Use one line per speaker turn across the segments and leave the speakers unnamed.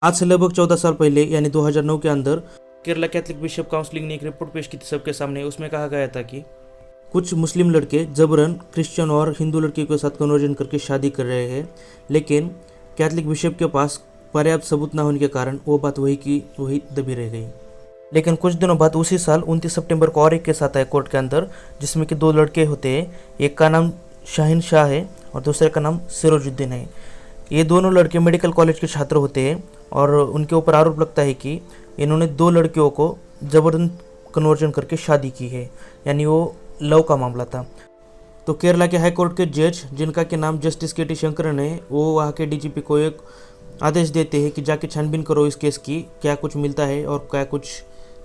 आज से लगभग 14 साल पहले यानी 2009 के अंदर केरला कैथलिक बिशप काउंसिल ने एक रिपोर्ट पेश की थी सबके सामने। उसमें कहा गया था कि कुछ मुस्लिम लड़के जबरन क्रिश्चियन और हिंदू लड़कियों के साथ कन्वर्जन करके शादी कर रहे हैं, लेकिन कैथलिक बिशप के पास पर्याप्त सबूत न होने के कारण वो बात वही की वही दबी रह गई। लेकिन कुछ दिनों बाद उसी साल 29 सितंबर को और एक केस आता है कोर्ट के अंदर, जिसमें कि दो लड़के होते हैं। एक का नाम शाहीन शाह है और दूसरे का नाम सिरोजुद्दीन है। ये दोनों लड़के मेडिकल कॉलेज के छात्र होते हैं और उनके ऊपर आरोप लगता है कि इन्होंने दो लड़कियों को जबरन कन्वर्जन करके शादी की है, यानी वो लव का मामला था। तो केरला के हाई कोर्ट के जज, जिनका के नाम जस्टिस के टी शंकरन है, वो वहाँ के डीजीपी को एक आदेश देते हैं कि जाके छानबीन करो इस केस की, क्या कुछ मिलता है और क्या कुछ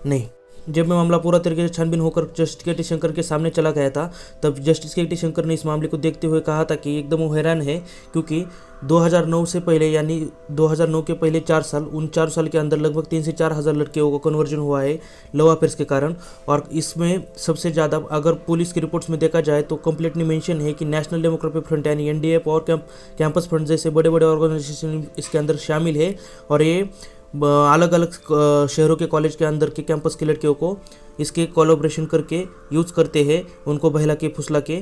नहीं। जब मैं मामला पूरा तरीके से छानबीन होकर जस्टिस के टी शंकर के सामने चला गया था, तब जस्टिस के टी शंकर ने इस मामले को देखते हुए कहा था कि एकदम वो हैरान है, क्योंकि 2009 से पहले यानी 2009 के पहले 4 साल, उन 4 साल के अंदर लगभग 3 से 4 हज़ार लड़कियों को कन्वर्जन हुआ है लव अफेयर्स के कारण। और इसमें सबसे ज़्यादा अगर पुलिस की रिपोर्ट्स में देखा जाए तो कंप्लीटली मेंशन है कि नेशनल डेमोक्रेटिक फ्रंट यानी एनडीएफ और कैंपस फ्रंट जैसे बड़े बड़े ऑर्गेनाइजेशन इसके अंदर शामिल है। और ये अलग अलग शहरों के कॉलेज के अंदर के कैंपस की लड़कियों को इसके कोलैबोरेशन करके यूज़ करते हैं, उनको बहला के फुसला के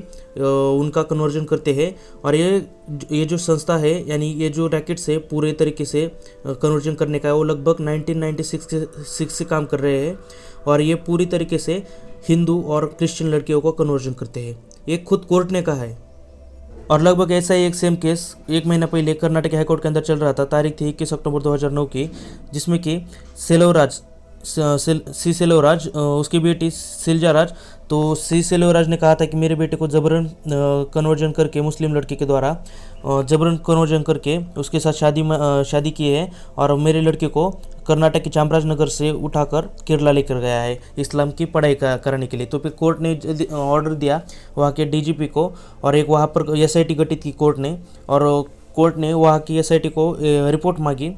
उनका कन्वर्जन करते हैं। और ये जो संस्था है यानी ये जो रैकेट्स है पूरे तरीके से कन्वर्जन करने का है, वो लगभग 1996 से काम कर रहे हैं और ये पूरी तरीके से हिंदू और क्रिश्चियन लड़कियों को कन्वर्जन करते हैं। ये खुद कोर्ट ने कहा है। और लगभग ऐसा ही एक सेम केस एक महीना पहले कर्नाटक हाईकोर्ट के अंदर चल रहा था। तारीख थी 21 अक्टूबर 2009 की, जिसमें कि सेल्वराज उसकी बेटी सिल्जाराज, तो सेल्वराज ने कहा था कि मेरे बेटे को जबरन कन्वर्जन करके मुस्लिम लड़के के द्वारा जबरन कन्वर्जन करके उसके साथ शादी की है और मेरे लड़के को कर्नाटक के चामराजनगर से उठाकर केरला लेकर गया है इस्लाम की पढ़ाई कराने के लिए। तो फिर कोर्ट ने ऑर्डर दिया वहाँ के डीजीपी को और एक वहाँ पर एसआईटी गठित की कोर्ट ने, और कोर्ट ने वहाँ की एसआईटी को रिपोर्ट मांगी।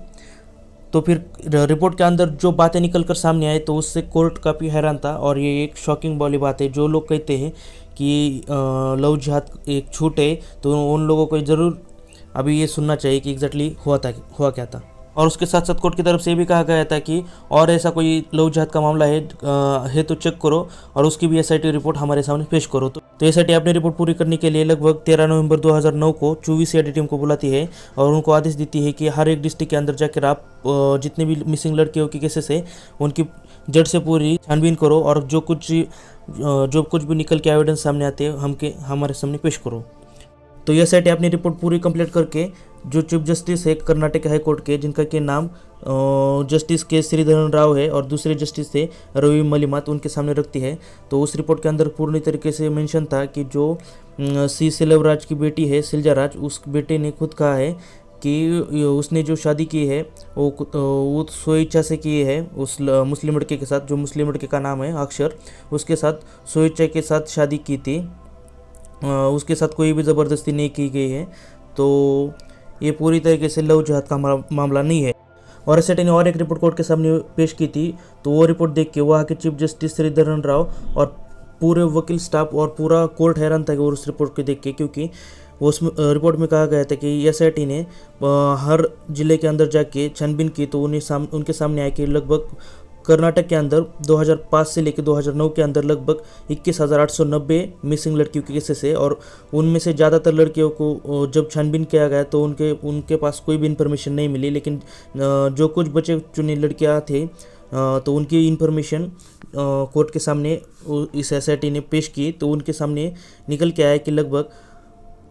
तो फिर रिपोर्ट के अंदर जो बातें निकल कर सामने आई तो उससे कोर्ट काफ़ी हैरान था। और ये एक शॉकिंग वाली बात है। जो लोग कहते हैं कि लव जिहाद एक छूट है, तो उन लोगों को ज़रूर अभी ये सुनना चाहिए कि एग्जैक्टली हुआ क्या था। और उसके साथ साथ कोर्ट की तरफ से ये भी कहा गया था कि और ऐसा कोई लव जिहाद का मामला है तो चेक करो और उसकी भी एसआईटी रिपोर्ट हमारे सामने पेश करो। तो एसआईटी अपनी रिपोर्ट पूरी करने के लिए लगभग 13 नवंबर 2009 को 24 सीआईडी टीम को बुलाती है और उनको आदेश देती है कि हर एक डिस्ट्रिक्ट के अंदर जाकर आप जितने भी मिसिंग लड़कियों के केसेस है उनकी जड़ से पूरी छानबीन करो और जो कुछ भी निकल के एविडेंस सामने आते हैं हमारे सामने पेश करो। तो यह एसआईटी अपनी रिपोर्ट पूरी कंप्लीट करके जो चीफ जस्टिस है कर्नाटक हाई कोर्ट के, जिनका के नाम जस्टिस के श्रीधरन राव है और दूसरे जस्टिस थे रवि मलिमात, उनके सामने रखती है। तो उस रिपोर्ट के अंदर पूर्ण तरीके से मेंशन था कि जो सेल्वराज की बेटी है सिल्जाराज, उस बेटे ने खुद कहा है कि उसने जो शादी की है वो स्वेच्छा से की है उस मुस्लिम लड़के के साथ, जो मुस्लिम लड़के का नाम है अक्षर, उसके साथ स्वेच्छा के साथ शादी की थी, उसके साथ कोई भी ज़बरदस्ती नहीं की गई है। तो ये पूरी तरीके से लव जिहाद का मामला नहीं है। और एसआईटी ने और एक रिपोर्ट कोर्ट के सामने पेश की थी। तो वो रिपोर्ट देख के वहाँ के चीफ जस्टिस श्रीधरन राव और पूरे वकील स्टाफ और पूरा कोर्ट हैरान था उस रिपोर्ट को देख के, क्योंकि उस रिपोर्ट में कहा गया था कि एसआईटी ने हर जिले के अंदर जाके छानबीन की तो उनके सामने आया कि लगभग कर्नाटक के अंदर 2005 से लेकर 2009 के अंदर लगभग 21,890 मिसिंग लड़कियों के केसेस है और उनमें से ज़्यादातर लड़कियों को जब छानबीन किया गया तो उनके पास कोई भी इन्फॉर्मेशन नहीं मिली। लेकिन जो कुछ बचे चुने लड़कियां थे तो उनकी इन्फॉर्मेशन कोर्ट के सामने इस एसआईटी ने पेश की। तो उनके सामने निकल के आया कि लगभग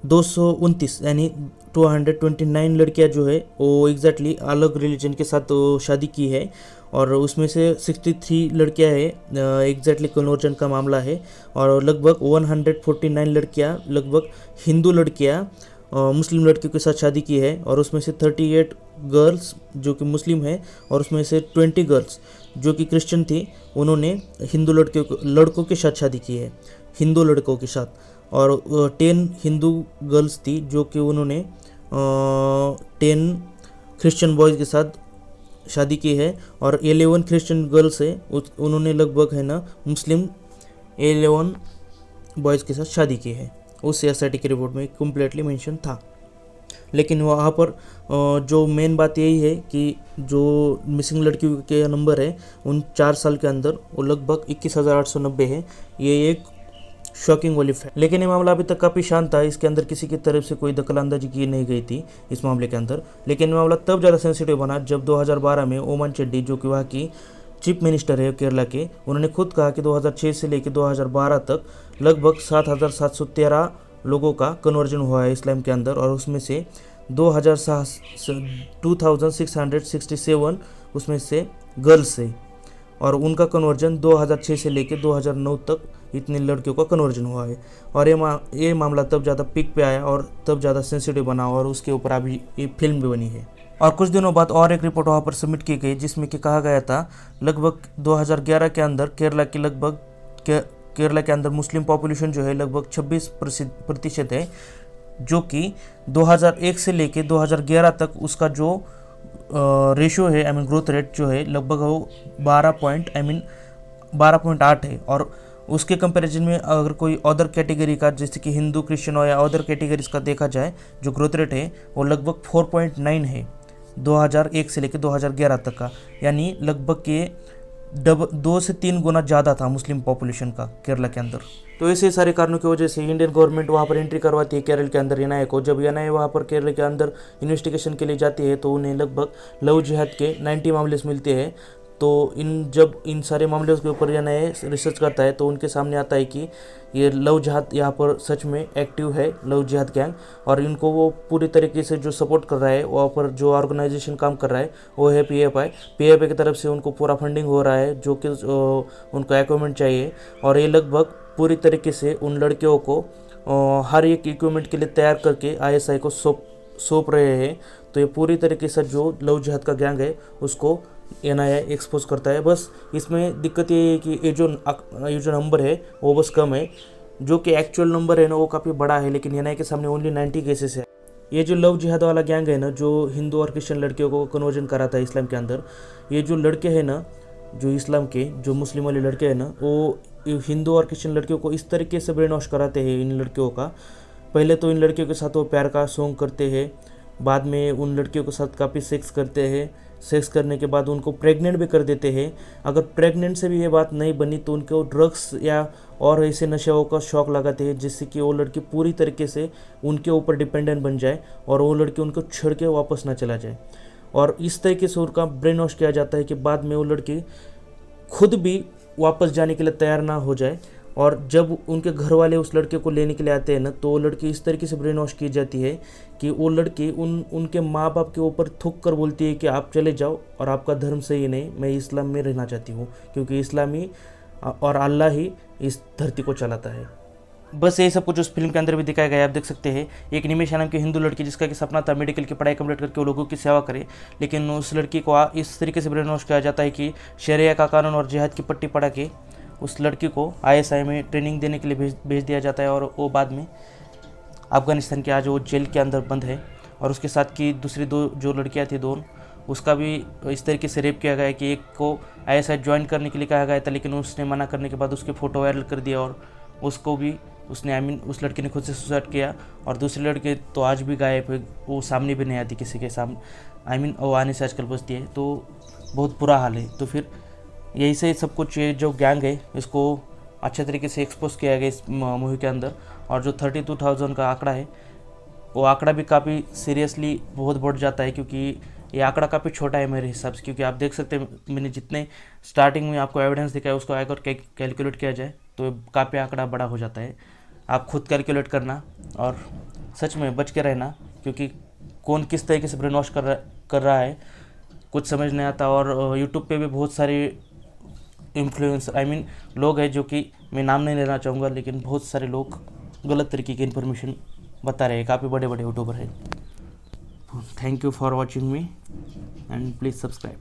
229 यानी 229 लड़कियां जो है वो एग्जैक्टली अलग रिलीजन के साथ शादी की है और उसमें से 63 लड़कियां हैं एग्जैक्टली कन्वर्जन का मामला है और लगभग 149 लड़कियां लगभग हिंदू लड़कियां मुस्लिम लड़कियों के साथ शादी की है और उसमें से 38 गर्ल्स जो कि मुस्लिम है और उसमें से 20 गर्ल्स जो कि क्रिश्चियन थी, उन्होंने हिंदू लड़कों के साथ शादी की है, हिंदू लड़कों के साथ। और 10 हिंदू गर्ल्स थी जो कि उन्होंने 10 क्रिश्चियन बॉयज़ के साथ शादी की है और 11 क्रिश्चियन गर्ल्स है उन्होंने लगभग है ना मुस्लिम 11 बॉयज़ के साथ शादी की है। उस एसआईटी की रिपोर्ट में कम्प्लीटली मेंशन था। लेकिन वहाँ पर जो मेन बात यही है कि जो मिसिंग लड़कियों के नंबर है उन 4 साल के अंदर वो लगभग 21,890 है। ये एक शॉकिंग वाली फैक्ट। लेकिन ये मामला अभी तक काफ़ी शांत था, इसके अंदर किसी की तरफ से कोई दखलंदाजी की नहीं गई थी इस मामले के अंदर। लेकिन ये मामला तब ज़्यादा सेंसिटिव बना जब 2012 में ओमन चड्डी, जो कि वहाँ की चीफ मिनिस्टर है केरला के, उन्होंने खुद कहा कि 2006 से लेकर 2012 तक लगभग 7,713 लोगों का कन्वर्जन हुआ है इस्लाम के अंदर, और उसमें से 2667 उसमें से गर्ल्स है, और उनका कन्वर्जन 2006 से लेकर 2009 तक इतनी लड़कियों का कन्वर्जन हुआ है। और ये मामला तब ज़्यादा पीक पे आया और तब ज़्यादा सेंसिटिव बना, और उसके ऊपर अभी ये फिल्म भी बनी है। और कुछ दिनों बाद और एक रिपोर्ट वहाँ पर सबमिट की गई जिसमें कि कहा गया था लगभग 2011 के अंदर केरला के अंदर मुस्लिम पॉपुलेशन जो है लगभग 26% है, जो कि 2001 से लेके 2011 तक उसका जो रेशियो है ग्रोथ रेट जो है लगभग वो 12.8 है। और उसके कंपैरिजन में अगर कोई अदर कैटेगरी का जैसे कि हिंदू, क्रिश्चियन हो या अदर कैटेगरीज का देखा जाए, जो ग्रोथ रेट है वो लगभग 4.9 है 2001 से लेकर 2011 तक का, यानी लगभग ये 2 से 3 गुना ज़्यादा था मुस्लिम पॉपुलेशन का केरला के अंदर। तो ऐसे सारे कारणों की वजह से इंडियन गवर्नमेंट वहाँ पर एंट्री करवाती है केरल के अंदर एनआईए को। जब एनआईए वहाँ पर केरल के अंदर इन्वेस्टिगेशन के लिए जाती है तो उन्हें लगभग लव जिहाद के 90 मामले मिलते हैं। तो जब इन सारे मामलों के ऊपर एनआईए रिसर्च करता है तो उनके सामने आता है कि ये लव जिहाद यहाँ पर सच में एक्टिव है, लव जिहाद गैंग, और इनको वो पूरी तरीके से जो सपोर्ट कर रहा है, वहाँ पर जो ऑर्गेनाइजेशन काम कर रहा है वो है पीएफआई की तरफ से उनको पूरा फंडिंग हो रहा है, जो कि उनको इक्विपमेंट चाहिए, और ये लगभग पूरी तरीके से उन लड़कियों को हर एक इक्विपमेंट के लिए तैयार करके आईएसआई को सौंप रहे हैं। तो ये पूरी तरीके से जो लव जिहाद का गैंग है उसको एनआईए एक्सपोज करता है। बस इसमें दिक्कत ये है कि ये जो नंबर है वो बस कम है, जो कि एक्चुअल नंबर है ना वो काफ़ी बड़ा है, लेकिन एनआईए के सामने ओनली 90 केसेस है। ये जो लव जिहाद वाला गैंग है ना, जो हिंदू और क्रिश्चियन लड़कियों को कन्वर्जन कराता है इस्लाम के अंदर, ये जो लड़के हैं ना, जो इस्लाम के जो मुस्लिम वाले लड़के हैं ना, वो हिंदू और क्रिश्चियन लड़कियों को इस तरीके से ब्रेन वॉश कराते हैं इन लड़कियों का। पहले तो इन लड़कियों के साथ वो प्यार का सॉन्ग करते हैं, बाद में उन लड़कियों के साथ काफ़ी सेक्स करते हैं, सेक्स करने के बाद उनको प्रेग्नेंट भी कर देते हैं। अगर प्रेग्नेंट से भी ये बात नहीं बनी तो उनको ड्रग्स या और ऐसे नशेओं का शौक लगाते हैं, जिससे कि वो लड़की पूरी तरीके से उनके ऊपर डिपेंडेंट बन जाए और वो लड़की उनको छोड़ के वापस ना चला जाए। और इस तरीके से उनका ब्रेन वॉश किया जाता है कि बाद में वो लड़की खुद भी वापस जाने के लिए तैयार ना हो जाए, और जब उनके घर वाले उस लड़के को लेने के लिए आते हैं ना, तो वो लड़की इस तरीके से ब्रेन वॉश की जाती है कि वो लड़की उनके माँ बाप के ऊपर थूक कर बोलती है कि आप चले जाओ और आपका धर्म सही नहीं, मैं इस्लाम में रहना चाहती हूँ, क्योंकि इस्लामी और अल्लाह ही इस धरती को चलाता है। बस ये सब कुछ उस फिल्म के अंदर भी दिखाया गया है। आप देख सकते हैं एक निमिषा नाम की हिंदू लड़की जिसका कि सपना था मेडिकल की पढ़ाई कंप्लीट करके वो लोगों की सेवा करे, लेकिन उस लड़की को इस तरीके से ब्रेन वॉश किया जाता है कि शरिया का कानून और जिहाद की पट्टी पढ़ा के उस लड़की को आईएसआई में ट्रेनिंग देने के लिए भेज दिया जाता है, और वो बाद में अफ़गानिस्तान के आज वो जेल के अंदर बंद है। और उसके साथ की दूसरी 2 जो लड़कियां थी, 2, उसका भी इस तरीके से रेप किया गया है कि एक को आईएसआई ज्वाइन करने के लिए कहा गया था, लेकिन उसने मना करने के बाद उसके फ़ोटो वायरल कर दिया, और उसको भी उसने उस लड़की ने खुद से सुसाइड किया। और दूसरी लड़की तो आज भी गायब है, वो सामने भी नहीं आती किसी के सामने, वो आने से आजकल बचती है। तो बहुत बुरा हाल है। तो फिर यही से सब कुछ ये जो गैंग है इसको अच्छे तरीके से एक्सपोज किया गया इस मूवी के अंदर। और जो 32,000 का आंकड़ा है वो आंकड़ा भी काफ़ी सीरियसली बहुत बढ़ जाता है, क्योंकि ये आंकड़ा काफ़ी छोटा है मेरे हिसाब से। क्योंकि आप देख सकते हैं मैंने जितने स्टार्टिंग में आपको एविडेंस दिखाया उसको अगर कैलकुलेट किया जाए तो काफ़ी आंकड़ा बड़ा हो जाता है। आप खुद कैलकुलेट करना और सच में बच के रहना, क्योंकि कौन किस तरीके से ब्रेन वॉश कर रहा है कुछ समझ नहीं आता। और यूट्यूब पे भी बहुत सारे लोग हैं, जो कि मैं नाम नहीं लेना चाहूँगा, लेकिन बहुत सारे लोग गलत तरीके की इन्फॉर्मेशन बता रहे हैं, काफ़ी बड़े बड़े यूट्यूबर हैं। Thank you for watching me and please subscribe.